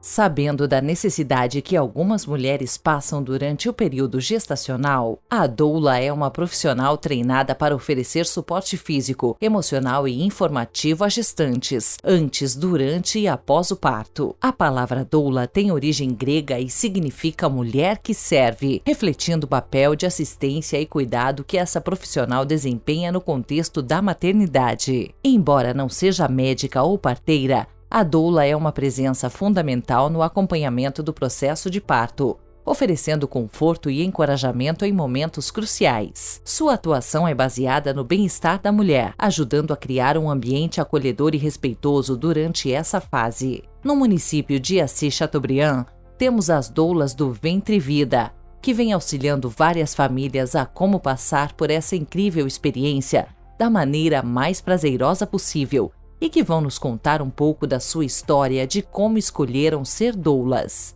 Sabendo da necessidade que algumas mulheres passam durante o período gestacional, a doula é uma profissional treinada para oferecer suporte físico, emocional e informativo às gestantes, antes, durante e após o parto. A palavra doula tem origem grega e significa mulher que serve, refletindo o papel de assistência e cuidado que essa profissional desempenha no contexto da maternidade. Embora não seja médica ou parteira, a doula é uma presença fundamental no acompanhamento do processo de parto, oferecendo conforto e encorajamento em momentos cruciais. Sua atuação é baseada no bem-estar da mulher, ajudando a criar um ambiente acolhedor e respeitoso durante essa fase. No município de Assis-Chateaubriand, temos as doulas do Ventre Vida, que vêm auxiliando várias famílias a como passar por essa incrível experiência da maneira mais prazerosa possível, e que vão nos contar um pouco da sua história de como escolheram ser doulas.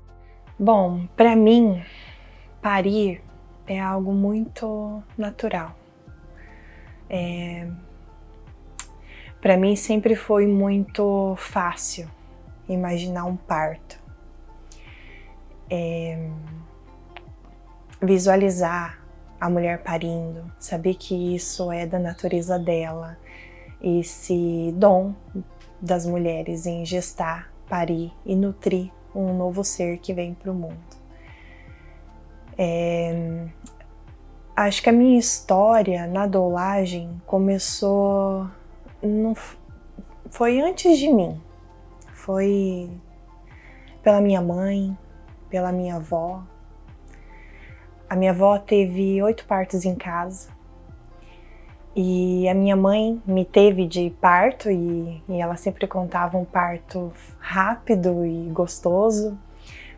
Bom, para mim, parir é algo muito natural. Para mim sempre foi muito fácil imaginar um parto. Visualizar a mulher parindo, saber que isso é da natureza dela, esse dom das mulheres em gestar, parir e nutrir um novo ser que vem para o mundo. Acho que a minha história na doulagem começou, foi antes de mim, foi pela minha mãe, pela minha avó. A minha avó teve 8 partos em casa. E a minha mãe me teve de parto e ela sempre contava um parto rápido e gostoso.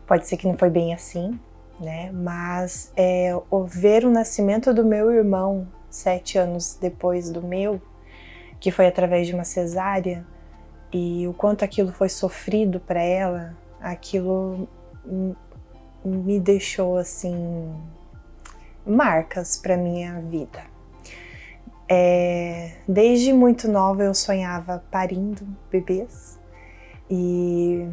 Pode ser que não foi bem assim, né? Mas ver o nascimento do meu irmão 7 anos depois do meu, que foi através de uma cesárea, e o quanto aquilo foi sofrido para ela, aquilo me deixou assim marcas para minha vida. Desde muito nova eu sonhava parindo bebês e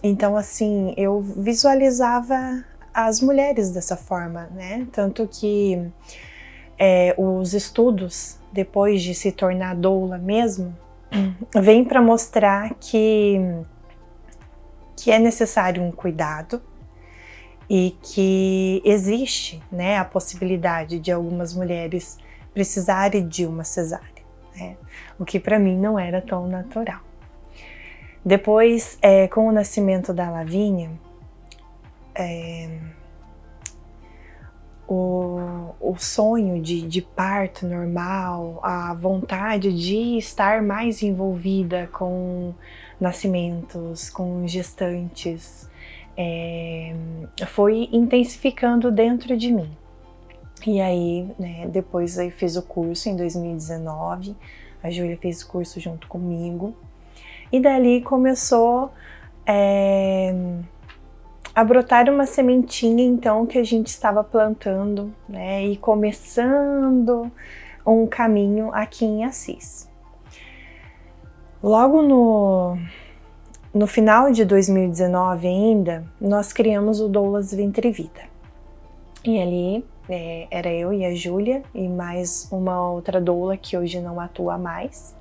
então assim eu visualizava as mulheres dessa forma, né? Tanto que os estudos, depois de se tornar doula mesmo, vêm para mostrar que é necessário um cuidado e que existe, né, a possibilidade de algumas mulheres precisarem de uma cesárea, né? O que para mim não era tão natural. Depois, com o nascimento da Lavínia, o sonho de parto normal, a vontade de estar mais envolvida com nascimentos, com gestantes, foi intensificando dentro de mim. E aí, né, depois eu fiz o curso em 2019, a Júlia fez o curso junto comigo, e dali começou a brotar uma sementinha, então, que a gente estava plantando, né, e começando um caminho aqui em Assis. Logo no final de 2019 ainda, nós criamos o Doulas Ventre Vida. E ali era eu e a Júlia e mais uma outra doula que hoje não atua mais.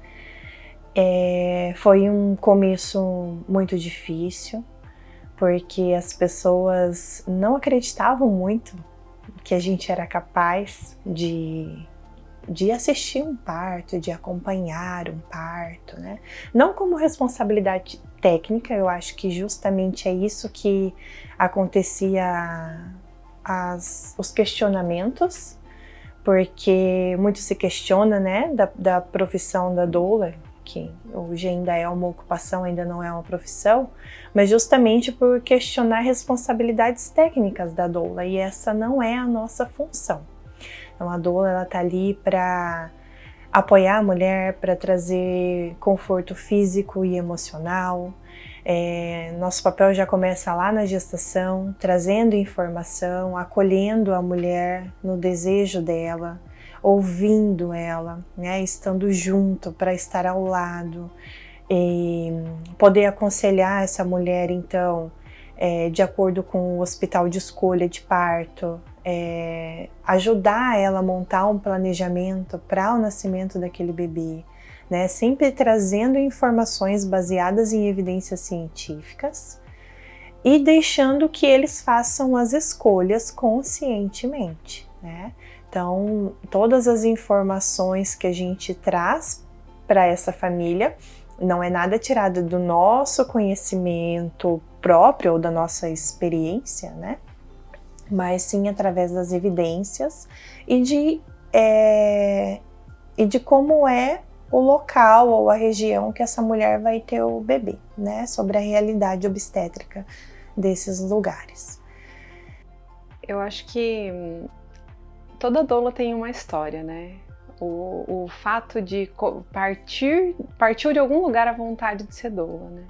Foi um começo muito difícil, porque as pessoas não acreditavam muito que a gente era capaz de assistir um parto, de acompanhar um parto, né? Não como responsabilidade técnica, eu acho que justamente é isso que acontecia, os questionamentos, porque muito se questiona, né, da profissão da doula, que hoje ainda é uma ocupação, ainda não é uma profissão, mas justamente por questionar responsabilidades técnicas da doula, e essa não é a nossa função. Então a doula, ela tá ali para apoiar a mulher, para trazer conforto físico e emocional. Nosso papel já começa lá na gestação, trazendo informação, acolhendo a mulher no desejo dela, ouvindo ela, né, estando junto para estar ao lado e poder aconselhar essa mulher, então, de acordo com o hospital de escolha de parto, ajudar ela a montar um planejamento para o nascimento daquele bebê, né? Sempre trazendo informações baseadas em evidências científicas e deixando que eles façam as escolhas conscientemente, né? Então, todas as informações que a gente traz para essa família não é nada tirado do nosso conhecimento próprio ou da nossa experiência, né? Mas sim através das evidências e de como é o local ou a região que essa mulher vai ter o bebê, né? Sobre a realidade obstétrica desses lugares. Eu acho que toda doula tem uma história, né? O fato de partiu de algum lugar a vontade de ser doula, né?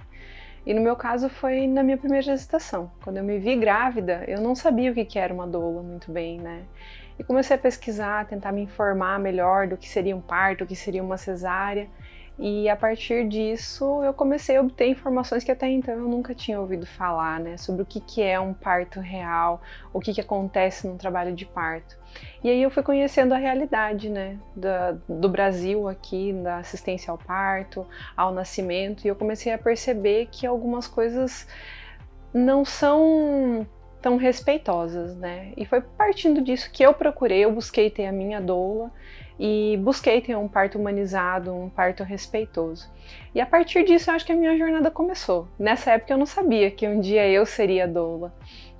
E no meu caso foi na minha primeira gestação. Quando eu me vi grávida, eu não sabia o que era uma doula muito bem, né? E comecei a pesquisar, tentar me informar melhor do que seria um parto, o que seria uma cesárea. E a partir disso eu comecei a obter informações que até então eu nunca tinha ouvido falar, né? Sobre o que é um parto real, o que acontece no trabalho de parto. E aí eu fui conhecendo a realidade, né? Do Brasil aqui, da assistência ao parto, ao nascimento. E eu comecei a perceber que algumas coisas não são tão respeitosas, né? E foi partindo disso que eu busquei ter a minha doula e busquei ter um parto humanizado, um parto respeitoso. E a partir disso eu acho que a minha jornada começou. Nessa época eu não sabia que um dia eu seria doula,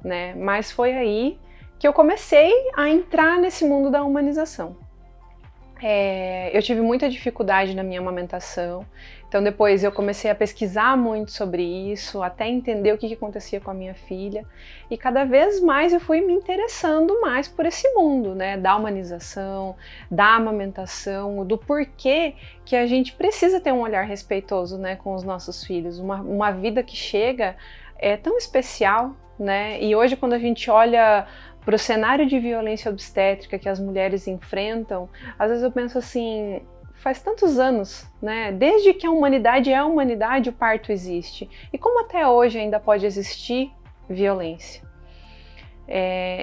né? Mas foi aí que eu comecei a entrar nesse mundo da humanização. Eu tive muita dificuldade na minha amamentação, então depois eu comecei a pesquisar muito sobre isso, até entender o que acontecia com a minha filha, e cada vez mais eu fui me interessando mais por esse mundo, né, da humanização, da amamentação, do porquê que a gente precisa ter um olhar respeitoso, né, com os nossos filhos. Uma vida que chega é tão especial, né, e hoje quando a gente olha para o cenário de violência obstétrica que as mulheres enfrentam, às vezes eu penso assim, faz tantos anos, né? Desde que a humanidade é a humanidade, o parto existe. E como até hoje ainda pode existir violência?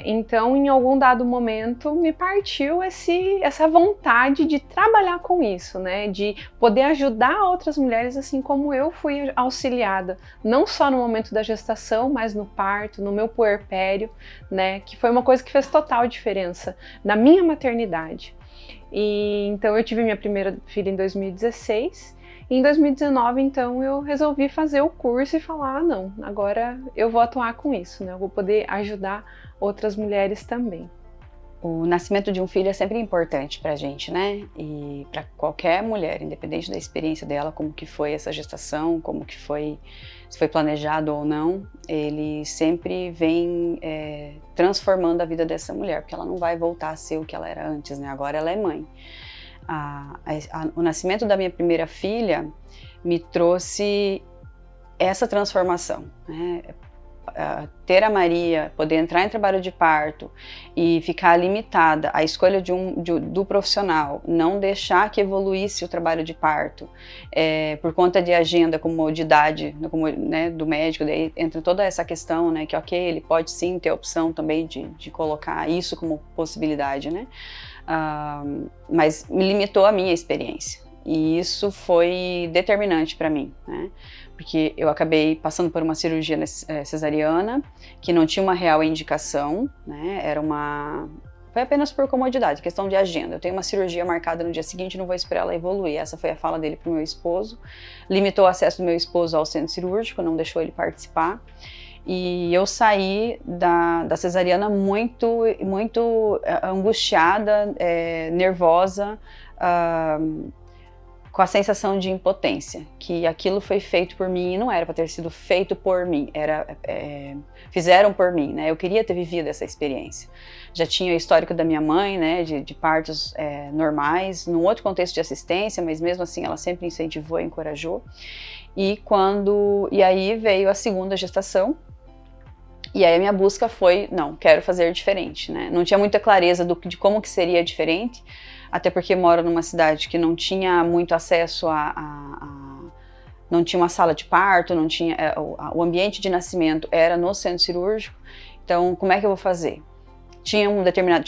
Então, em algum dado momento, me partiu essa vontade de trabalhar com isso, né? De poder ajudar outras mulheres, assim como eu fui auxiliada, não só no momento da gestação, mas no parto, no meu puerpério, né? Que foi uma coisa que fez total diferença na minha maternidade. E então eu tive minha primeira filha em 2016. E em 2019, então, eu resolvi fazer o curso e falar, não, agora eu vou atuar com isso, né? Eu vou poder ajudar outras mulheres também. O nascimento de um filho é sempre importante pra gente, né? E para qualquer mulher, independente da experiência dela, como que foi essa gestação, como que foi, se foi planejado ou não, ele sempre vem transformando a vida dessa mulher, porque ela não vai voltar a ser o que ela era antes, né? Agora ela é mãe. O nascimento da minha primeira filha me trouxe essa transformação, né? Ter a Maria, poder entrar em trabalho de parto e ficar limitada à escolha do profissional, não deixar que evoluísse o trabalho de parto por conta de agenda, comodidade, né, do médico, daí entra toda essa questão, né, que ok, ele pode sim ter a opção também de colocar isso como possibilidade, né? Mas me limitou a minha experiência e isso foi determinante para mim, né? Porque eu acabei passando por uma cirurgia cesariana que não tinha uma real indicação, né? Foi apenas por comodidade, questão de agenda. Eu tenho uma cirurgia marcada no dia seguinte, não vou esperar ela evoluir. Essa foi a fala dele para o meu esposo. Limitou o acesso do meu esposo ao centro cirúrgico, não deixou ele participar. E eu saí da cesariana muito angustiada, nervosa, com a sensação de impotência, que aquilo foi feito por mim e não era para ter sido feito por mim, fizeram por mim, né? Eu queria ter vivido essa experiência. Já tinha o histórico da minha mãe, né, de partos normais, num outro contexto de assistência, mas mesmo assim ela sempre incentivou e encorajou. E aí veio a segunda gestação, e aí a minha busca foi, não, quero fazer diferente, né? Não tinha muita clareza de como que seria diferente, até porque moro numa cidade que não tinha muito acesso a não tinha uma sala de parto, não tinha, o ambiente de nascimento era no centro cirúrgico, então como é que eu vou fazer? Tinha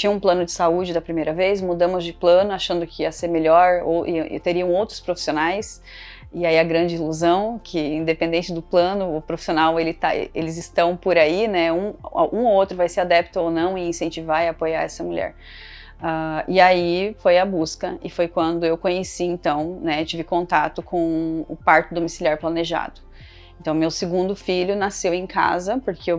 um plano de saúde da primeira vez, mudamos de plano achando que ia ser melhor, ou teriam outros profissionais, e aí a grande ilusão, que independente do plano, o profissional, eles estão por aí, né, um ou outro vai ser adepto ou não em incentivar e apoiar essa mulher. E aí foi a busca, e foi quando eu conheci, então, né, tive contato com o parto domiciliar planejado. Então, meu segundo filho nasceu em casa, porque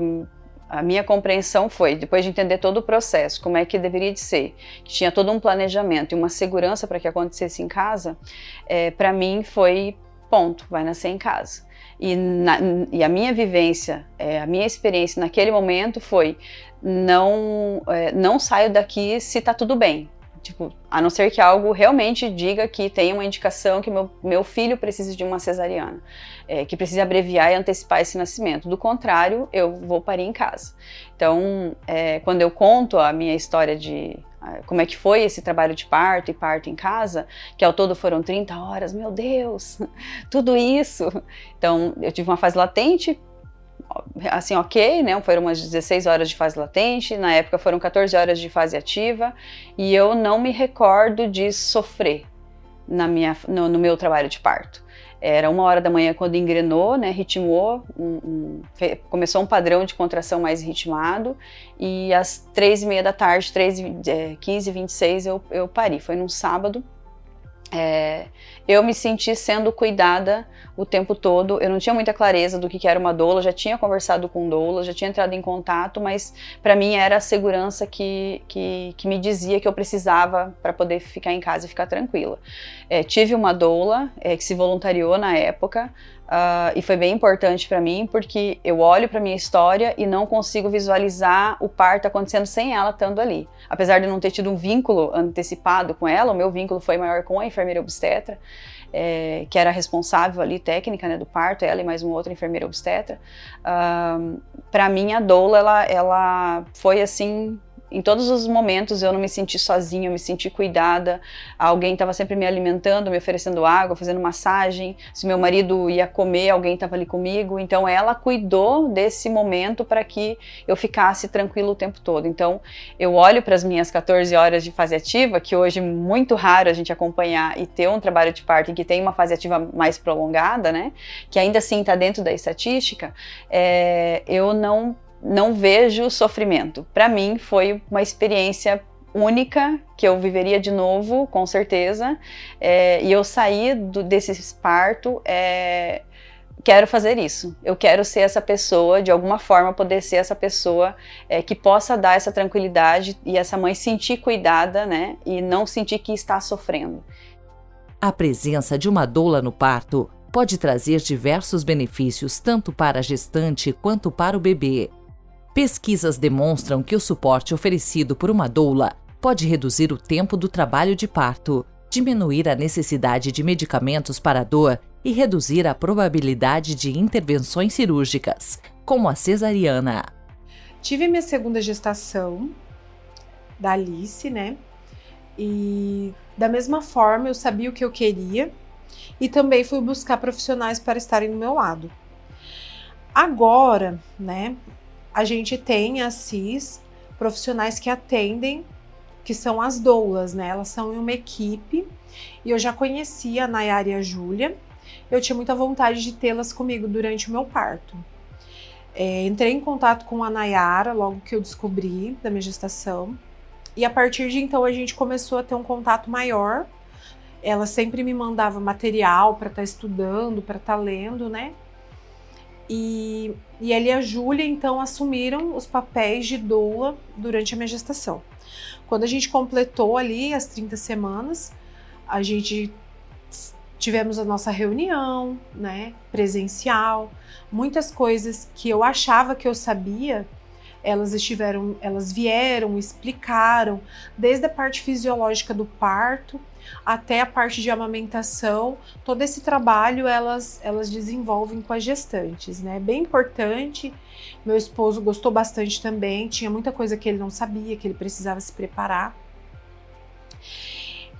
a minha compreensão foi, depois de entender todo o processo, como é que deveria de ser, que tinha todo um planejamento e uma segurança para que acontecesse em casa, para mim foi, ponto, vai nascer em casa. E a minha vivência, a minha experiência naquele momento foi, não saio daqui se tá tudo bem. Tipo, a não ser que algo realmente diga que tem uma indicação que meu filho precise de uma cesariana, que precise abreviar e antecipar esse nascimento. Do contrário, eu vou parir em casa. Então, quando eu conto a minha história de como é que foi esse trabalho de parto e parto em casa, que ao todo foram 30 horas, meu Deus, tudo isso. Então, eu tive uma fase latente, assim, ok, né? Foram umas 16 horas de fase latente, na época foram 14 horas de fase ativa, e eu não me recordo de sofrer no meu trabalho de parto. Era 1h da manhã quando engrenou, né, ritmou, começou um padrão de contração mais ritmado, e às 3h30 da tarde, 15h26, eu pari. Foi num sábado. Eu me senti sendo cuidada o tempo todo. Eu não tinha muita clareza do que era uma doula, já tinha conversado com doula, já tinha entrado em contato, mas para mim era a segurança que me dizia que eu precisava para poder ficar em casa e ficar tranquila. Tive uma doula que se voluntariou na época, e foi bem importante para mim, porque eu olho para minha história e não consigo visualizar o parto acontecendo sem ela estando ali. Apesar de não ter tido um vínculo antecipado com ela, o meu vínculo foi maior com a enfermeira obstetra, que era responsável ali, técnica, né, do parto, ela e mais uma outra enfermeira obstetra. Para mim, a doula, ela foi assim, em todos os momentos eu não me senti sozinha, eu me senti cuidada, alguém estava sempre me alimentando, me oferecendo água, fazendo massagem, se meu marido ia comer, alguém estava ali comigo, então ela cuidou desse momento para que eu ficasse tranquila o tempo todo. Então eu olho para as minhas 14 horas de fase ativa, que hoje é muito raro a gente acompanhar e ter um trabalho de parto em que tem uma fase ativa mais prolongada, né, que ainda assim está dentro da estatística, eu não vejo sofrimento. Para mim foi uma experiência única, que eu viveria de novo, com certeza, e eu saí desse parto, quero fazer isso. Eu quero ser essa pessoa, de alguma forma poder ser essa pessoa que possa dar essa tranquilidade e essa mãe sentir cuidada, né, e não sentir que está sofrendo. A presença de uma doula no parto pode trazer diversos benefícios tanto para a gestante quanto para o bebê. Pesquisas demonstram que o suporte oferecido por uma doula pode reduzir o tempo do trabalho de parto, diminuir a necessidade de medicamentos para a dor e reduzir a probabilidade de intervenções cirúrgicas, como a cesariana. Tive minha segunda gestação, da Alice, né? E da mesma forma eu sabia o que eu queria e também fui buscar profissionais para estarem do meu lado. Agora, né? A gente tem as CIS, profissionais que atendem, que são as doulas, né? Elas são em uma equipe, e eu já conhecia a Nayara e a Júlia. Eu tinha muita vontade de tê-las comigo durante o meu parto. Entrei em contato com a Nayara logo que eu descobri da minha gestação, e a partir de então a gente começou a ter um contato maior. Ela sempre me mandava material para estar estudando, para estar lendo, né? E ela e a Júlia, então, assumiram os papéis de doula durante a minha gestação. Quando a gente completou ali as 30 semanas, a gente tivemos a nossa reunião, né, presencial. Muitas coisas que eu achava que eu sabia, elas vieram, explicaram, desde a parte fisiológica do parto até a parte de amamentação. Todo esse trabalho elas desenvolvem com as gestantes, né? Bem importante. Meu esposo gostou bastante também, tinha muita coisa que ele não sabia, que ele precisava se preparar.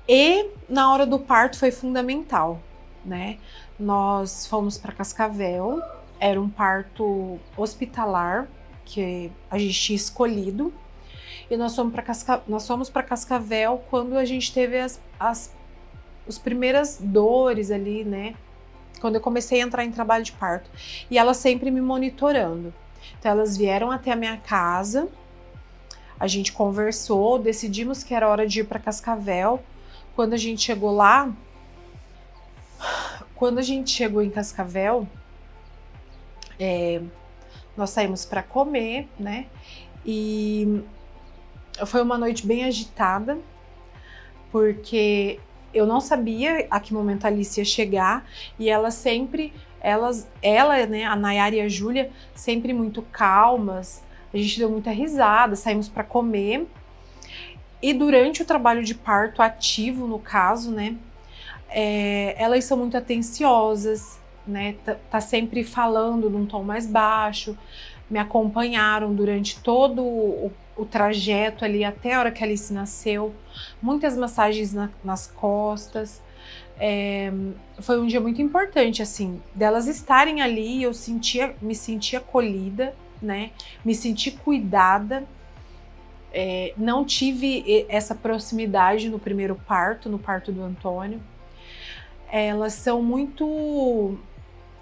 E na hora do parto foi fundamental, né? nós fomos para Cascavel, era um parto hospitalar que a gente tinha escolhido, e nós fomos para Cascavel quando a gente teve as primeiras dores ali, né? Quando eu comecei a entrar em trabalho de parto. E elas sempre me monitorando. Então elas vieram até a minha casa, a gente conversou, decidimos que era hora de ir para Cascavel. Quando a gente chegou lá, quando a gente chegou em Cascavel, nós saímos para comer, né? E foi uma noite bem agitada, porque eu não sabia a que momento a Alice ia chegar, e ela, né, a Nayara e a Júlia, sempre muito calmas. A gente deu muita risada, saímos para comer. E durante o trabalho de parto ativo, no caso, né, elas são muito atenciosas, né, tá sempre falando num tom mais baixo, me acompanharam durante todo o trajeto ali até a hora que a Alice nasceu, muitas massagens nas costas. Foi um dia muito importante, assim, delas estarem ali, eu me sentia acolhida, né, me senti cuidada. Não tive essa proximidade no primeiro parto, no parto do Antônio. Elas são muito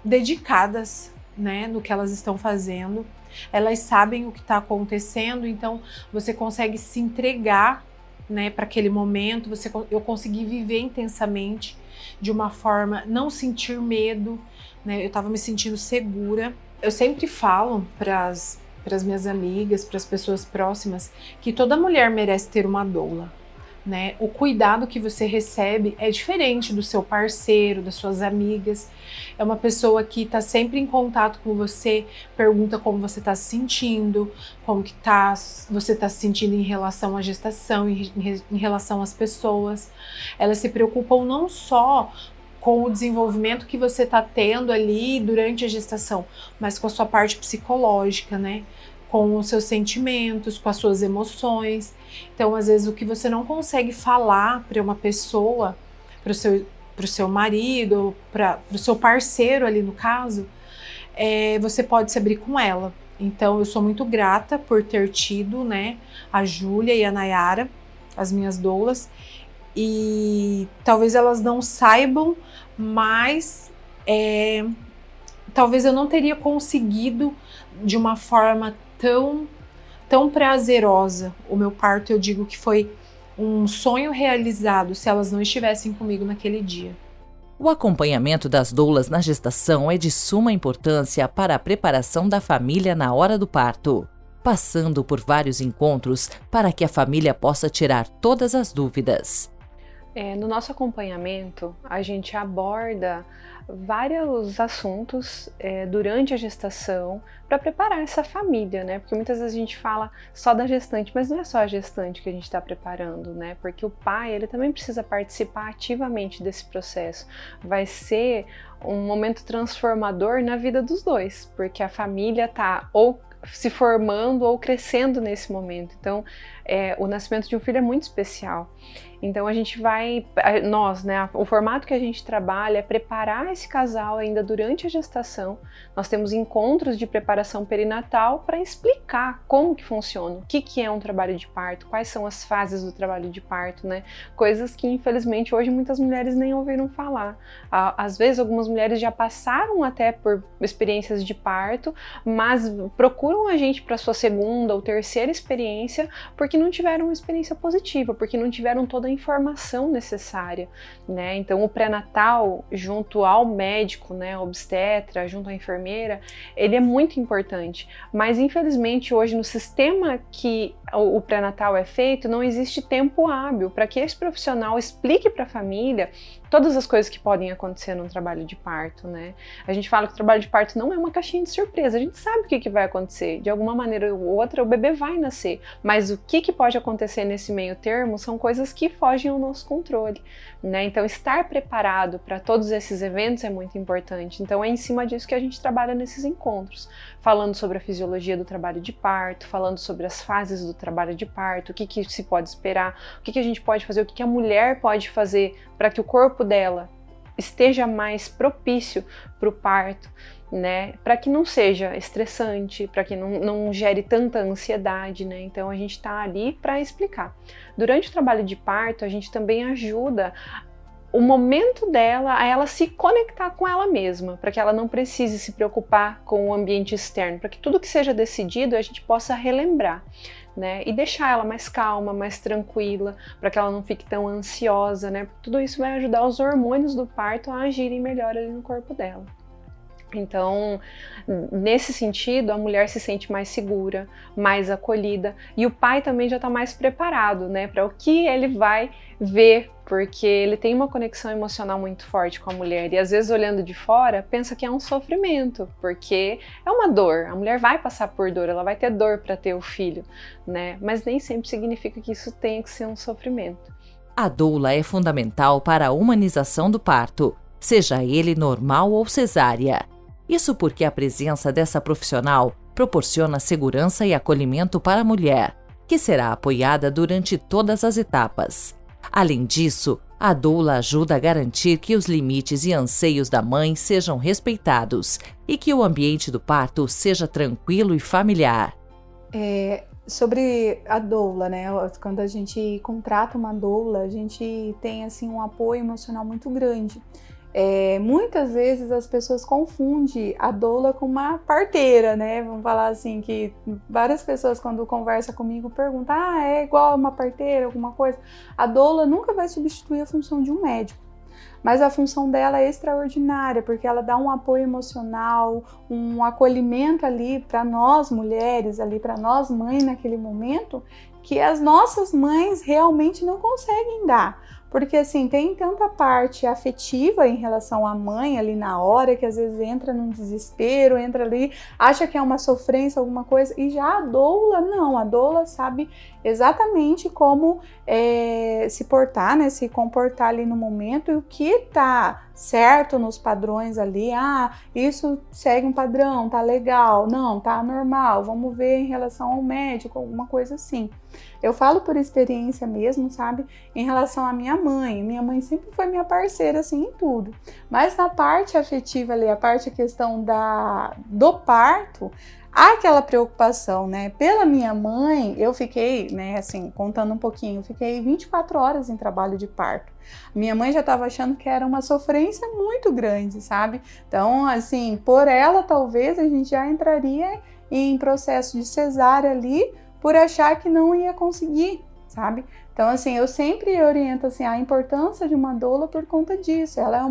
dedicadas, né, no que elas estão fazendo. Elas sabem o que está acontecendo, então você consegue se entregar, né, para aquele momento. Eu consegui viver intensamente, de uma forma, não sentir medo, né, eu estava me sentindo segura. Eu sempre falo para as minhas amigas, para as pessoas próximas, que toda mulher merece ter uma doula, né? O cuidado que você recebe é diferente do seu parceiro, das suas amigas. É uma pessoa que está sempre em contato com você, pergunta como você está se sentindo, como que você está se sentindo em relação à gestação, em relação às pessoas. Elas se preocupam não só com o desenvolvimento que você está tendo ali durante a gestação, mas com a sua parte psicológica, né? Com os seus sentimentos, com as suas emoções. Então, às vezes, o que você não consegue falar para uma pessoa, para o seu marido, para o seu parceiro ali no caso, você pode se abrir com ela. Então, eu sou muito grata por ter tido, né, a Júlia e a Nayara, as minhas doulas, e talvez elas não saibam, mas talvez eu não teria conseguido de uma forma tão prazerosa o meu parto. Eu digo que foi um sonho realizado se elas não estivessem comigo naquele dia. O acompanhamento das doulas na gestação é de suma importância para a preparação da família na hora do parto, passando por vários encontros para que a família possa tirar todas as dúvidas. No nosso acompanhamento, a gente aborda vários assuntos durante a gestação para preparar essa família, né? Porque muitas vezes a gente fala só da gestante, mas não é só a gestante que a gente está preparando, né? Porque o pai, ele também precisa participar ativamente desse processo. Vai ser um momento transformador na vida dos dois, porque a família está ou se formando ou crescendo nesse momento. Então, o nascimento de um filho é muito especial. Então nós, né, o formato que a gente trabalha é preparar esse casal ainda durante a gestação. Nós temos encontros de preparação perinatal para explicar como que funciona, o que é um trabalho de parto, quais são as fases do trabalho de parto, né? Coisas que infelizmente hoje muitas mulheres nem ouviram falar. Às vezes algumas mulheres já passaram até por experiências de parto, mas procuram a gente para sua segunda ou terceira experiência porque não tiveram uma experiência positiva, porque não tiveram toda a informação necessária, né? Então o pré-natal junto ao médico, né, obstetra, junto à enfermeira, ele é muito importante, mas infelizmente hoje no sistema que o pré-natal é feito, não existe tempo hábil para que esse profissional explique para a família todas as coisas que podem acontecer num trabalho de parto, né? A gente fala que o trabalho de parto não é uma caixinha de surpresa, a gente sabe o que vai acontecer, de alguma maneira ou outra o bebê vai nascer, mas o que pode acontecer nesse meio termo são coisas que fogem ao nosso controle, né? Então estar preparado para todos esses eventos é muito importante, então é em cima disso que a gente trabalha nesses encontros, falando sobre a fisiologia do trabalho de parto, falando sobre as fases do trabalho de parto, o que se pode esperar, o que a gente pode fazer, o que a mulher pode fazer para que o corpo dela esteja mais propício para o parto, né, para que não seja estressante, para que não gere tanta ansiedade, né, então a gente está ali para explicar. Durante o trabalho de parto, a gente também ajuda o momento dela a ela se conectar com ela mesma, para que ela não precise se preocupar com o ambiente externo, para que tudo que seja decidido a gente possa relembrar, né, e deixar ela mais calma, mais tranquila, para que ela não fique tão ansiosa, né, porque tudo isso vai ajudar os hormônios do parto a agirem melhor ali no corpo dela. Então, nesse sentido, a mulher se sente mais segura, mais acolhida, e o pai também já está mais preparado, né, para o que ele vai ver, porque ele tem uma conexão emocional muito forte com a mulher, e às vezes olhando de fora, pensa que é um sofrimento, porque é uma dor, a mulher vai passar por dor, ela vai ter dor para ter o filho, né, mas nem sempre significa que isso tenha que ser um sofrimento. A doula é fundamental para a humanização do parto, seja ele normal ou cesárea. Isso porque a presença dessa profissional proporciona segurança e acolhimento para a mulher, que será apoiada durante todas as etapas. Além disso, a doula ajuda a garantir que os limites e anseios da mãe sejam respeitados e que o ambiente do parto seja tranquilo e familiar. Sobre a doula, né? Quando a gente contrata uma doula, a gente tem assim um apoio emocional muito grande. Muitas vezes as pessoas confundem a doula com uma parteira, né? Vamos falar assim, que várias pessoas quando conversam comigo perguntam, é igual a uma parteira, alguma coisa. A doula nunca vai substituir a função de um médico, mas a função dela é extraordinária, porque ela dá um apoio emocional, um acolhimento ali para nós mulheres, ali para nós mães naquele momento, que as nossas mães realmente não conseguem dar. Porque assim, tem tanta parte afetiva em relação à mãe ali na hora, que às vezes entra num desespero, entra ali, acha que é uma sofrência, alguma coisa, e já a doula, não, a doula sabe exatamente como se portar, né, se comportar ali no momento, e o que tá certo nos padrões ali, isso segue um padrão, tá legal, não, tá normal, vamos ver em relação ao médico, alguma coisa assim. Eu falo por experiência mesmo, sabe, em relação à minha mãe sempre foi minha parceira, assim, em tudo, mas na parte afetiva ali, a parte questão do parto, há aquela preocupação, né, pela minha mãe, eu fiquei, né, assim, contando um pouquinho, eu fiquei 24 horas em trabalho de parto. Minha mãe já estava achando que era uma sofrência muito grande, sabe? Então, assim, por ela, talvez a gente já entraria em processo de cesárea ali, por achar que não ia conseguir, sabe? Então, assim, eu sempre oriento assim, a importância de uma doula por conta disso. Ela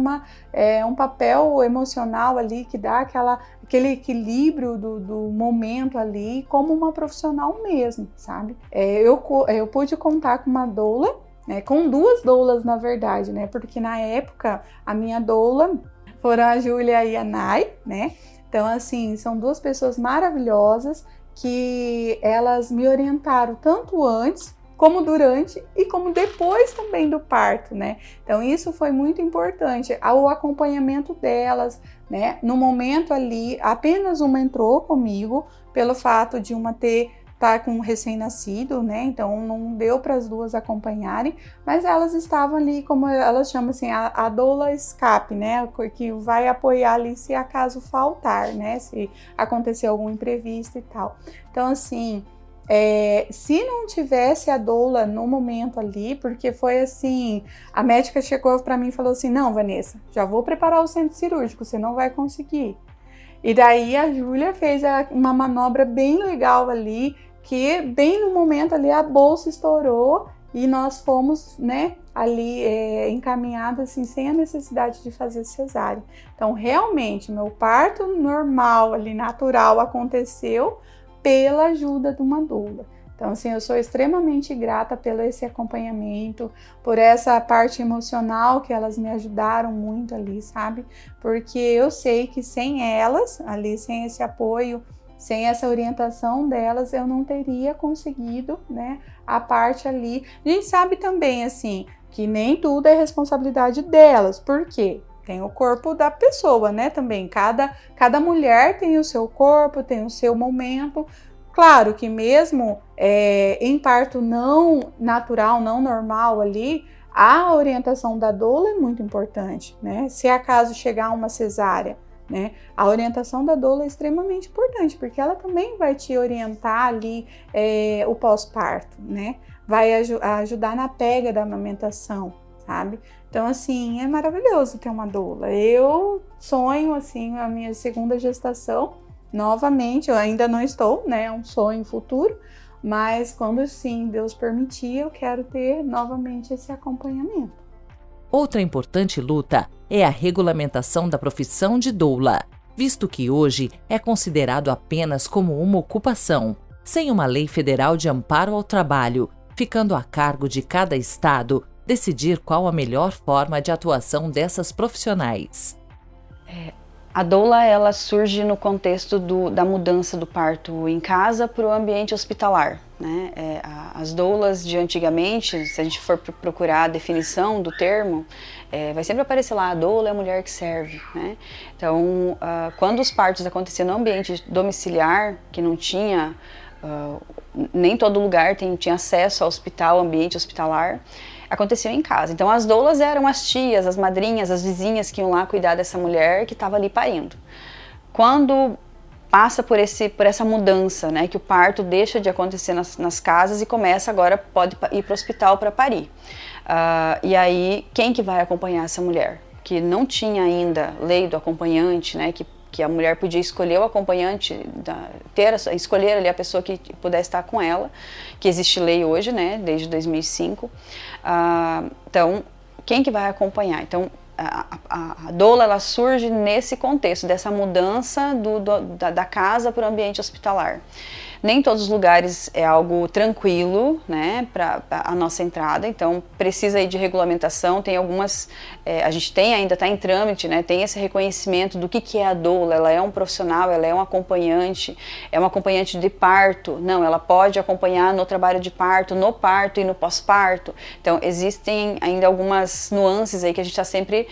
é um papel emocional ali que dá aquele equilíbrio do momento ali, como uma profissional mesmo, sabe? Eu pude contar com uma doula, com duas doulas, na verdade, né? Porque na época, a minha doula foram a Júlia e a Nay, né? Então, assim, são duas pessoas maravilhosas que elas me orientaram tanto antes, como durante e como depois também do parto, né? Então isso foi muito importante, o acompanhamento delas, né? No momento ali, apenas uma entrou comigo, pelo fato de uma tá com um recém-nascido, né? Então não deu para as duas acompanharem, mas elas estavam ali, como elas chamam assim, a doula escape, né? Que vai apoiar ali se acaso faltar, né? Se acontecer algum imprevisto e tal. Então, assim, se não tivesse a doula no momento ali, porque foi assim, a médica chegou para mim e falou assim, não, Vanessa, já vou preparar o centro cirúrgico, você não vai conseguir. E daí a Júlia fez uma manobra bem legal ali, que bem no momento ali a bolsa estourou e nós fomos, né, ali encaminhados assim, sem a necessidade de fazer cesárea. Então, realmente, meu parto normal ali, natural, aconteceu pela ajuda de uma doula. Então, assim, eu sou extremamente grata pelo esse acompanhamento, por essa parte emocional que elas me ajudaram muito ali, sabe? Porque eu sei que sem elas, ali, sem esse apoio, sem essa orientação delas, eu não teria conseguido, né, a parte ali. A gente sabe também, assim, que nem tudo é responsabilidade delas. Por quê? Tem o corpo da pessoa, né, também. Cada mulher tem o seu corpo, tem o seu momento. Claro que mesmo em parto não natural, não normal ali, A orientação da doula é muito importante, né? Se acaso chegar uma cesárea, né? A orientação da doula é extremamente importante, porque ela também vai te orientar ali o pós-parto, né? Vai ajudar na pega da amamentação, sabe? Então, assim, é maravilhoso ter uma doula. Eu sonho, assim, a minha segunda gestação, novamente, eu ainda não estou, né? É um sonho futuro, mas quando sim Deus permitir, eu quero ter novamente esse acompanhamento. Outra importante luta é a regulamentação da profissão de doula, visto que hoje é considerado apenas como uma ocupação, sem uma lei federal de amparo ao trabalho, ficando a cargo de cada estado decidir qual a melhor forma de atuação dessas profissionais. A doula, ela surge no contexto da mudança do parto em casa para o ambiente hospitalar, né? As doulas de antigamente, se a gente for procurar a definição do termo, vai sempre aparecer lá, a doula é a mulher que serve, né? Então, quando os partos aconteciam no ambiente domiciliar, que não tinha, nem todo lugar tinha acesso ao hospital, ambiente hospitalar, aconteceu em casa. Então as doulas eram as tias, as madrinhas, as vizinhas que iam lá cuidar dessa mulher que estava ali parindo. Quando passa por essa mudança, né, que o parto deixa de acontecer nas casas e começa agora, pode ir para o hospital para parir. E aí, quem que vai acompanhar essa mulher? Que não tinha ainda lei do acompanhante, né, que a mulher podia escolher o acompanhante, escolher ali a pessoa que pudesse estar com ela, que existe lei hoje, né, desde 2005. Então, quem que vai acompanhar? Então, a doula, ela surge nesse contexto, dessa mudança da casa para o ambiente hospitalar. Nem todos os lugares é algo tranquilo, né, para a nossa entrada, então precisa aí de regulamentação. Tem algumas, a gente ainda está em trâmite, né, tem esse reconhecimento do que é a doula. Ela é um profissional, ela é uma acompanhante de parto. Não, ela pode acompanhar no trabalho de parto, no parto e no pós-parto. Então existem ainda algumas nuances aí que a gente está sempre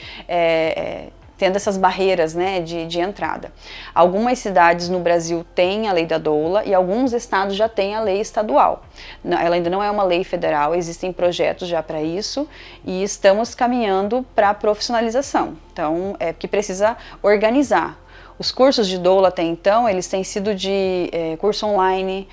tendo essas barreiras, né, de entrada. Algumas cidades no Brasil têm a lei da doula e alguns estados já têm a lei estadual. Ela ainda não é uma lei federal, existem projetos já para isso e estamos caminhando para a profissionalização. Então, que precisa organizar. Os cursos de doula até então, eles têm sido de curso online,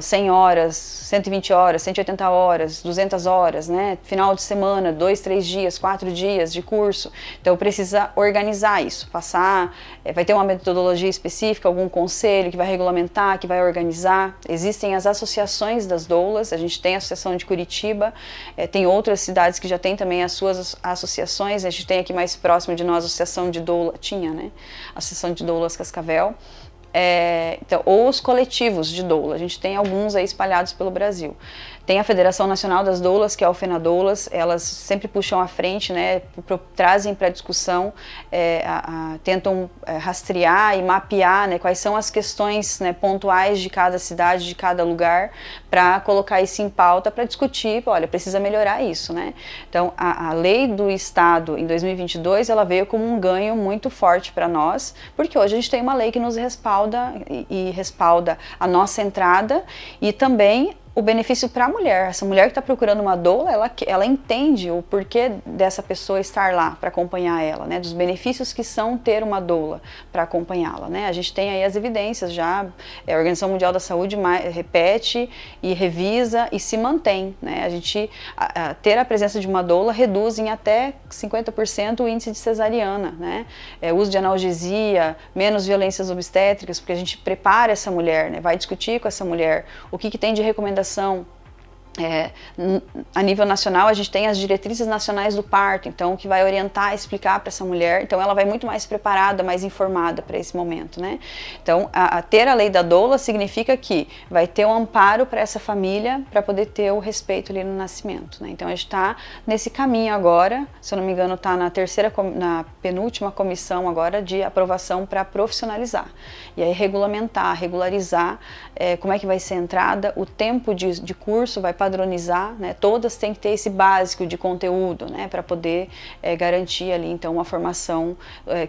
100 horas, 120 horas, 180 horas, 200 horas, né? Final de semana, 2, 3 dias, 4 dias de curso. Então precisa organizar isso, passar, vai ter uma metodologia específica, algum conselho que vai regulamentar, que vai organizar. Existem as associações das doulas, a gente tem a Associação de Curitiba, tem outras cidades que já têm também as suas associações. A gente tem aqui mais próximo de nós a Associação de Doula, tinha, né? A Associação de Doulas Cascavel, então, ou os coletivos de doula, a gente tem alguns aí espalhados pelo Brasil. Tem a Federação Nacional das Doulas, que é a FENADoulas, elas sempre puxam à frente, né, trazem para discussão, tentam rastrear e mapear, né, quais são as questões, né, pontuais de cada cidade, de cada lugar, para colocar isso em pauta, para discutir, olha, precisa melhorar isso, né. Então, a lei do Estado, em 2022, ela veio como um ganho muito forte para nós, porque hoje a gente tem uma lei que nos respalda e respalda a nossa entrada e também o benefício para a mulher. Essa mulher que está procurando uma doula, ela entende o porquê dessa pessoa estar lá para acompanhar ela, né? Dos benefícios que são ter uma doula para acompanhá-la, né? A gente tem aí as evidências já, a Organização Mundial da Saúde repete e revisa e se mantém, né? A gente ter a presença de uma doula reduz em até 50% o índice de cesariana, né? Uso de analgesia, menos violências obstétricas, porque a gente prepara essa mulher, né? Vai discutir com essa mulher o que tem de recomendação. A nível nacional, a gente tem as diretrizes nacionais do parto, então, que vai orientar, explicar para essa mulher, então ela vai muito mais preparada, mais informada para esse momento, né? Então, ter a lei da doula significa que vai ter um amparo para essa família, para poder ter o respeito ali no nascimento, né? Então, a gente está nesse caminho agora, se eu não me engano, está na penúltima comissão agora de aprovação para profissionalizar, e aí regularizar como é que vai ser a entrada, o tempo de curso vai padronizar, né? Todas têm que ter esse básico de conteúdo, né? Para poder garantir ali então uma formação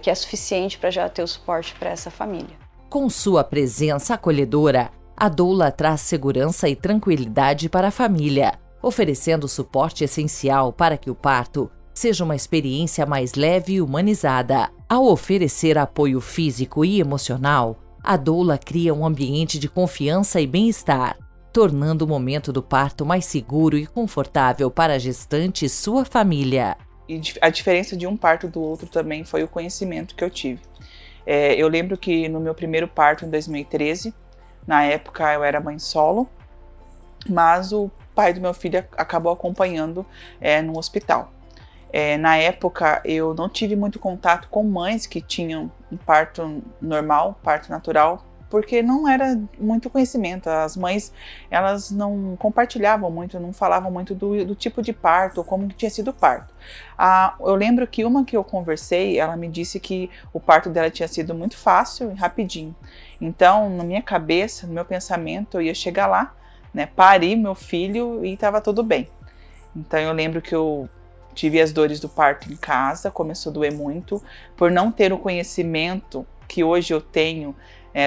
que é suficiente para já ter o suporte para essa família. Com sua presença acolhedora, a doula traz segurança e tranquilidade para a família, oferecendo suporte essencial para que o parto seja uma experiência mais leve e humanizada. Ao oferecer apoio físico e emocional, a doula cria um ambiente de confiança e bem-estar, tornando o momento do parto mais seguro e confortável para a gestante e sua família. E a diferença de um parto do outro também foi o conhecimento que eu tive. Eu lembro que no meu primeiro parto, em 2013, na época eu era mãe solo, mas o pai do meu filho acabou acompanhando no hospital. Na época eu não tive muito contato com mães que tinham um parto normal, parto natural, porque não era muito conhecimento. As mães, elas não compartilhavam muito, não falavam muito do tipo de parto, ou como que tinha sido o parto. Eu lembro que uma que eu conversei, ela me disse que o parto dela tinha sido muito fácil e rapidinho. Então, na minha cabeça, no meu pensamento, eu ia chegar lá, né, parir meu filho e estava tudo bem. Então, eu lembro que eu tive as dores do parto em casa, começou a doer muito, por não ter o conhecimento que hoje eu tenho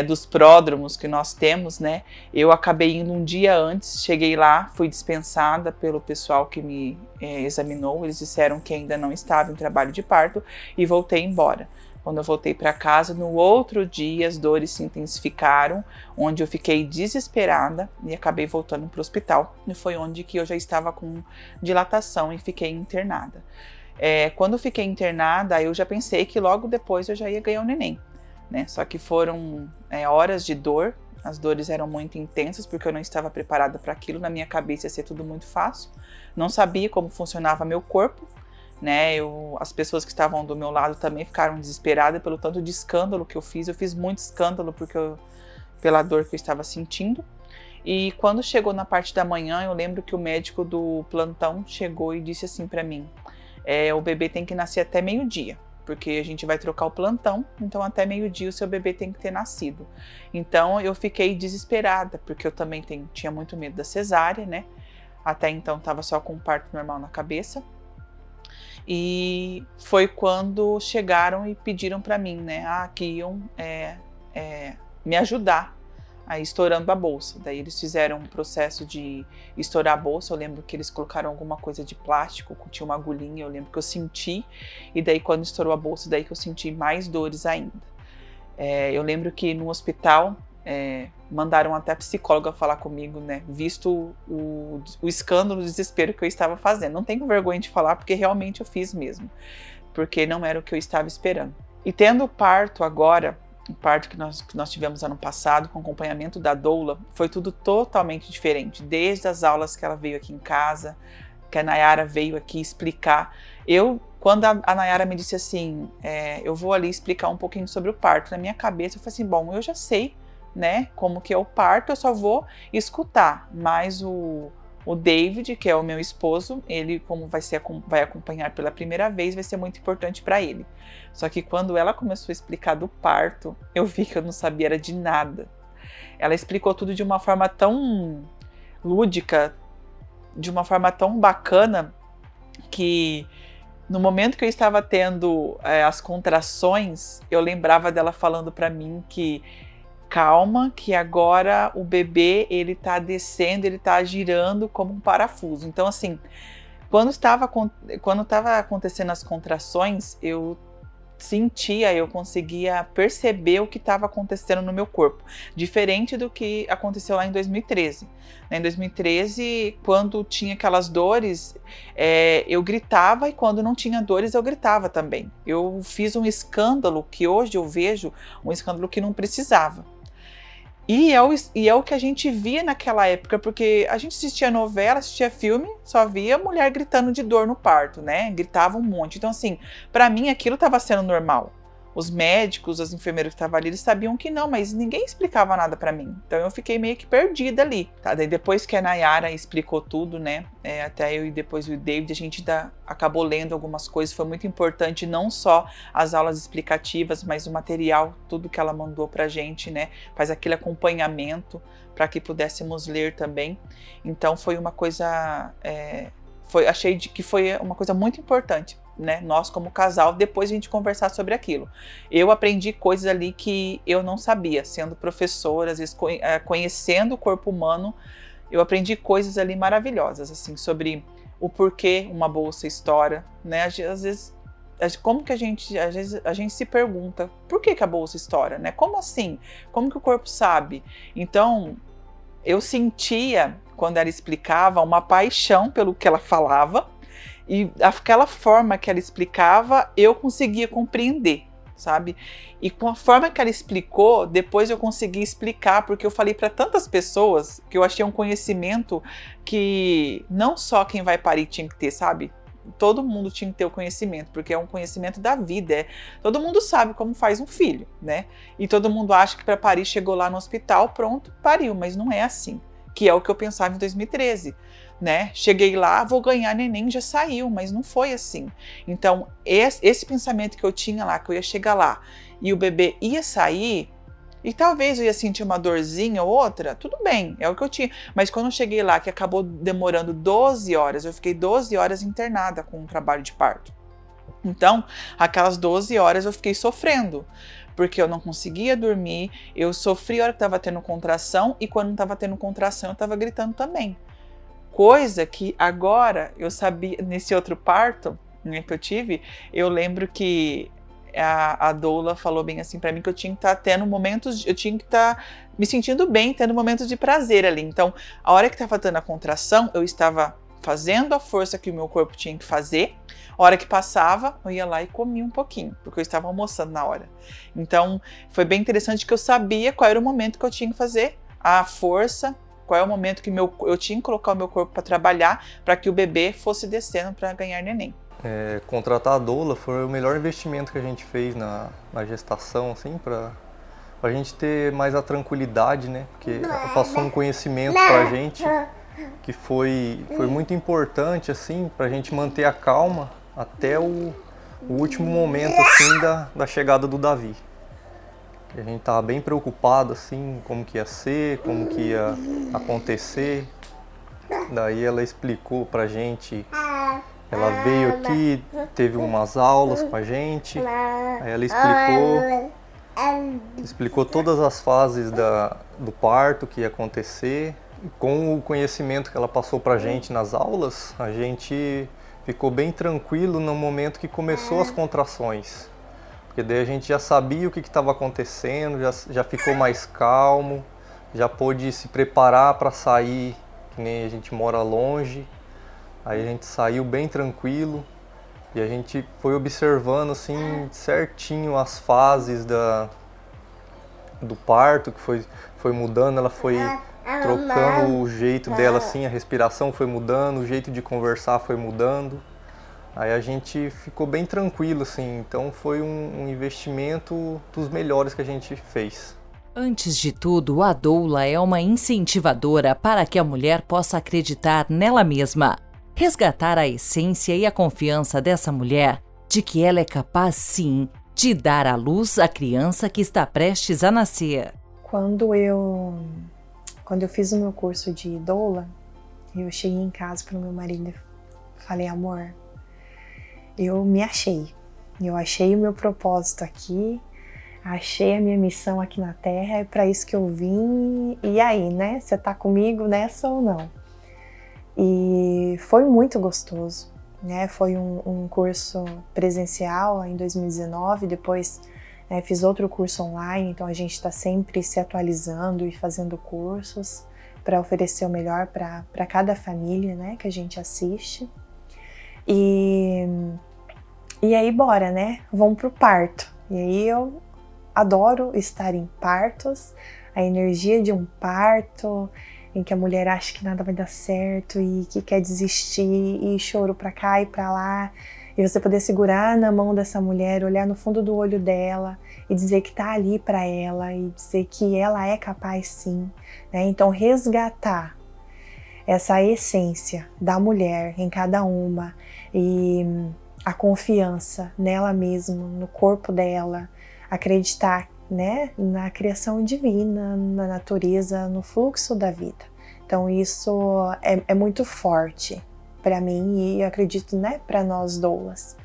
dos pródromos que nós temos, né? Eu acabei indo um dia antes, cheguei lá, fui dispensada pelo pessoal que me examinou, eles disseram que ainda não estava em trabalho de parto e voltei embora. Quando eu voltei para casa, no outro dia as dores se intensificaram, onde eu fiquei desesperada e acabei voltando para o hospital. E foi onde que eu já estava com dilatação e fiquei internada. Quando eu fiquei internada, eu já pensei que logo depois eu já ia ganhar um neném, né? Só que foram horas de dor, as dores eram muito intensas porque eu não estava preparada para aquilo, na minha cabeça ia ser tudo muito fácil, não sabia como funcionava meu corpo, né? As pessoas que estavam do meu lado também ficaram desesperadas pelo tanto de escândalo que eu fiz muito escândalo pela dor que eu estava sentindo. E quando chegou na parte da manhã, eu lembro que o médico do plantão chegou e disse assim para mim, o bebê tem que nascer até meio-dia, porque a gente vai trocar o plantão, então até meio-dia o seu bebê tem que ter nascido. Então eu fiquei desesperada, porque eu também tinha muito medo da cesárea, né? Até então estava só com um parto normal na cabeça. E foi quando chegaram e pediram para mim, né, que iam me ajudar a estourando a bolsa. Daí eles fizeram um processo de estourar a bolsa. Eu lembro que eles colocaram alguma coisa de plástico, tinha uma agulhinha, eu lembro que eu senti, e daí quando estourou a bolsa, daí que eu senti mais dores ainda. Eu lembro que no hospital mandaram até a psicóloga falar comigo, né, visto o escândalo, o desespero que eu estava fazendo. Não tenho vergonha de falar, porque realmente eu fiz mesmo, porque não era o que eu estava esperando. E tendo o parto agora, o parto que nós tivemos ano passado, com acompanhamento da doula, foi tudo totalmente diferente, desde as aulas que ela veio aqui em casa, que a Nayara veio aqui explicar. Quando a Nayara me disse assim, eu vou ali explicar um pouquinho sobre o parto, na minha cabeça eu falei assim, bom, eu já sei, né, como que é o parto, eu só vou escutar, mas o David, que é o meu esposo, ele como vai acompanhar pela primeira vez, vai ser muito importante para ele. Só que quando ela começou a explicar do parto, eu vi que eu não sabia era de nada. Ela explicou tudo de uma forma tão lúdica, de uma forma tão bacana, que no momento que eu estava tendo as contrações, eu lembrava dela falando para mim que calma, que agora o bebê ele tá descendo, ele tá girando como um parafuso. Então assim, quando estava acontecendo as contrações, eu conseguia perceber o que estava acontecendo no meu corpo, diferente do que aconteceu lá em 2013. Em 2013, quando tinha aquelas dores, eu gritava, e quando não tinha dores, eu gritava também. Eu fiz um escândalo que hoje eu vejo, um escândalo que não precisava. E é o que a gente via naquela época, porque a gente assistia novela, assistia filme, só via mulher gritando de dor no parto, né? Gritava um monte. Então, assim, pra mim aquilo estava sendo normal. Os médicos, as enfermeiras que estavam ali, eles sabiam que não, mas ninguém explicava nada pra mim. Então eu fiquei meio que perdida ali, tá? Daí depois que a Nayara explicou tudo, né? Até eu e depois o David, a gente acabou lendo algumas coisas. Foi muito importante, não só as aulas explicativas, mas o material, tudo que ela mandou pra gente, né? Faz aquele acompanhamento para que pudéssemos ler também. Então foi uma coisa... achei que foi uma coisa muito importante, né? Nós como casal, depois a gente conversar sobre aquilo. Eu aprendi coisas ali que eu não sabia, sendo professora, às vezes conhecendo o corpo humano, eu aprendi coisas ali maravilhosas, assim, sobre o porquê uma bolsa estoura, né? Às vezes, como que às vezes a gente se pergunta, por que a bolsa estoura, né? Como assim? Como que o corpo sabe? Então, eu sentia, quando ela explicava, uma paixão pelo que ela falava, e aquela forma que ela explicava, eu conseguia compreender, sabe? E com a forma que ela explicou, depois eu consegui explicar, porque eu falei para tantas pessoas que eu achei um conhecimento que não só quem vai parir tinha que ter, sabe? Todo mundo tinha que ter o conhecimento, porque é um conhecimento da vida. Todo mundo sabe como faz um filho, né? E todo mundo acha que para parir chegou lá no hospital, pronto, pariu, mas não é assim. Que é o que eu pensava em 2013, né? Cheguei lá, vou ganhar neném, já saiu, mas não foi assim. Então, esse pensamento que eu tinha lá, que eu ia chegar lá e o bebê ia sair, e talvez eu ia sentir uma dorzinha ou outra, tudo bem, é o que eu tinha. Mas quando eu cheguei lá, que acabou demorando 12 horas, eu fiquei 12 horas internada com um trabalho de parto. Então, aquelas 12 horas eu fiquei sofrendo, porque eu não conseguia dormir, eu sofri a hora que estava tendo contração, e quando não estava tendo contração eu estava gritando também. Coisa que agora eu sabia, nesse outro parto, né, que eu tive, eu lembro que a doula falou bem assim para mim, que eu tinha que estar tendo momentos, eu tinha que estar me sentindo bem, tendo momentos de prazer ali. Então, a hora que estava dando a contração, eu estava fazendo a força que o meu corpo tinha que fazer. A hora que passava, eu ia lá e comia um pouquinho, porque eu estava almoçando na hora. Então, foi bem interessante que eu sabia qual era o momento que eu tinha que fazer a força, qual é o momento que eu tinha que colocar o meu corpo para trabalhar, para que o bebê fosse descendo para ganhar neném. Contratar a doula foi o melhor investimento que a gente fez na gestação, assim, para a gente ter mais a tranquilidade, né? Porque ela passou um conhecimento para a gente que foi muito importante, assim, para a gente manter a calma até o último momento, assim, da chegada do Davi. A gente estava bem preocupado, assim, como que ia ser, como que ia acontecer. Daí ela explicou pra gente, ela veio aqui, teve umas aulas com a gente, aí ela explicou todas as fases do parto que ia acontecer. Com o conhecimento que ela passou pra gente nas aulas, a gente ficou bem tranquilo no momento que começou as contrações. Porque daí a gente já sabia o que estava acontecendo, já ficou mais calmo, já pôde se preparar para sair, que nem a gente mora longe. Aí a gente saiu bem tranquilo e a gente foi observando assim certinho as fases do parto, que foi mudando, ela foi trocando o jeito dela assim, a respiração foi mudando, o jeito de conversar foi mudando. Aí a gente ficou bem tranquilo, assim, então foi um investimento dos melhores que a gente fez. Antes de tudo, a doula é uma incentivadora para que a mulher possa acreditar nela mesma, resgatar a essência e a confiança dessa mulher de que ela é capaz, sim, de dar à luz a criança que está prestes a nascer. Quando eu fiz o meu curso de doula, eu cheguei em casa para o meu marido e falei, amor, eu me achei. Eu achei o meu propósito aqui, achei a minha missão aqui na Terra, é para isso que eu vim. E aí, né? Você tá comigo nessa ou não? E foi muito gostoso, né? Foi um curso presencial em 2019, depois fiz outro curso online, então a gente está sempre se atualizando e fazendo cursos para oferecer o melhor para cada família, né, que a gente assiste. E aí, bora, né? Vamos pro parto. E aí eu adoro estar em partos, a energia de um parto, em que a mulher acha que nada vai dar certo e que quer desistir, e choro pra cá e pra lá. E você poder segurar na mão dessa mulher, olhar no fundo do olho dela e dizer que tá ali pra ela e dizer que ela é capaz sim, né? Então resgatar essa essência da mulher em cada uma e a confiança nela mesma, no corpo dela, acreditar, né, na criação divina, na natureza, no fluxo da vida. Então isso é muito forte para mim e acredito, né, para nós doulas.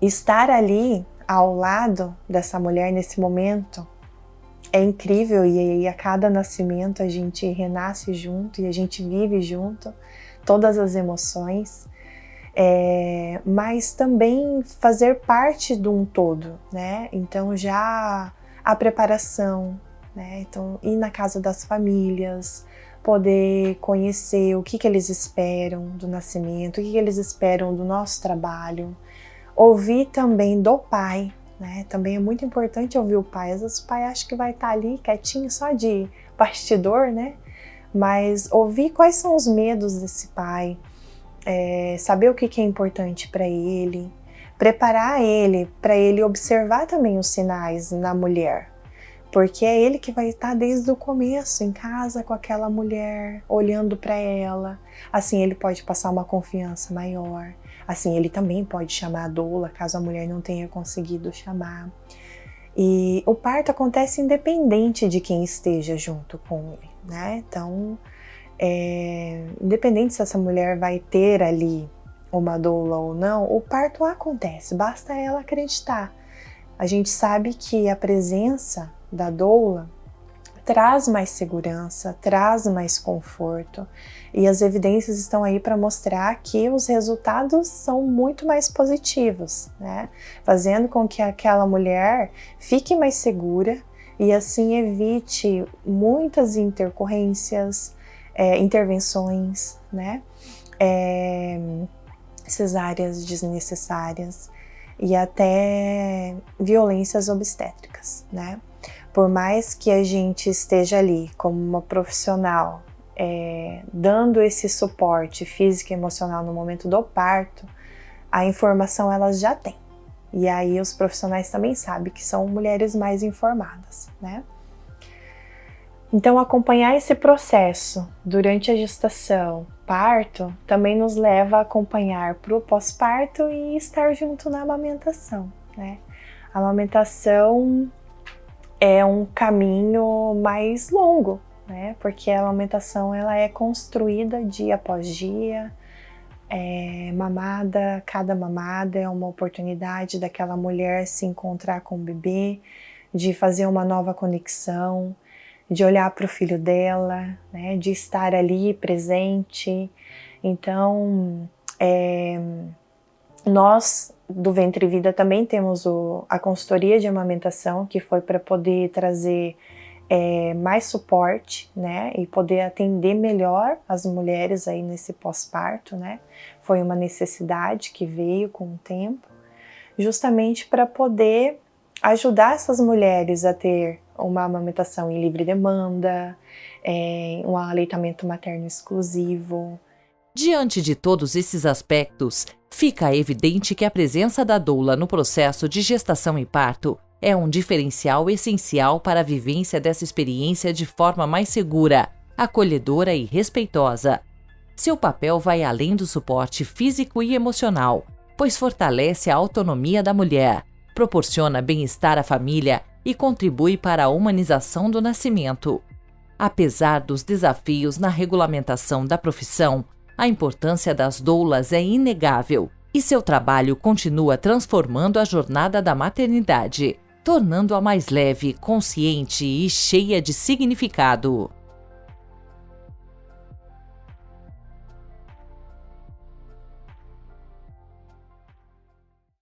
Estar ali ao lado dessa mulher nesse momento é incrível e aí a cada nascimento a gente renasce junto e a gente vive junto todas as emoções, mas também fazer parte de um todo, né? Então já a preparação, né? Então ir na casa das famílias, poder conhecer o que eles esperam do nascimento, o que eles esperam do nosso trabalho, ouvir também do pai, né? Também é muito importante ouvir o pai. Às vezes o pai acha que vai estar ali quietinho só de bastidor, né? Mas ouvir quais são os medos desse pai, saber o que é importante para ele, preparar ele para ele observar também os sinais na mulher, porque é ele que vai estar desde o começo em casa com aquela mulher, olhando para ela. Assim ele pode passar uma confiança maior. Assim ele também pode chamar a doula, caso a mulher não tenha conseguido chamar. E o parto acontece independente de quem esteja junto com ele, né? Então, independente se essa mulher vai ter ali uma doula ou não, o parto acontece, basta ela acreditar. A gente sabe que a presença da doula traz mais segurança, traz mais conforto, e as evidências estão aí para mostrar que os resultados são muito mais positivos, né? Fazendo com que aquela mulher fique mais segura e assim evite muitas intercorrências, intervenções, né? Cesáreas desnecessárias e até violências obstétricas, né? Por mais que a gente esteja ali como uma profissional dando esse suporte físico e emocional no momento do parto, a informação elas já têm. E aí os profissionais também sabem que são mulheres mais informadas, né? Então acompanhar esse processo durante a gestação, parto, também nos leva a acompanhar para o pós-parto e estar junto na amamentação, né? A amamentação é um caminho mais longo, né? Porque a amamentação ela é construída dia após dia, cada mamada é uma oportunidade daquela mulher se encontrar com o bebê, de fazer uma nova conexão, de olhar para o filho dela, né? De estar ali presente. Então, nós do Ventre Vida também temos a consultoria de amamentação, que foi para poder trazer mais suporte, né, e poder atender melhor as mulheres aí nesse pós-parto, né? Foi uma necessidade que veio com o tempo, justamente para poder ajudar essas mulheres a ter uma amamentação em livre demanda, um aleitamento materno exclusivo. Diante de todos esses aspectos, fica evidente que a presença da doula no processo de gestação e parto é um diferencial essencial para a vivência dessa experiência de forma mais segura, acolhedora e respeitosa. Seu papel vai além do suporte físico e emocional, pois fortalece a autonomia da mulher, proporciona bem-estar à família e contribui para a humanização do nascimento. Apesar dos desafios na regulamentação da profissão, a importância das doulas é inegável e seu trabalho continua transformando a jornada da maternidade, tornando-a mais leve, consciente e cheia de significado.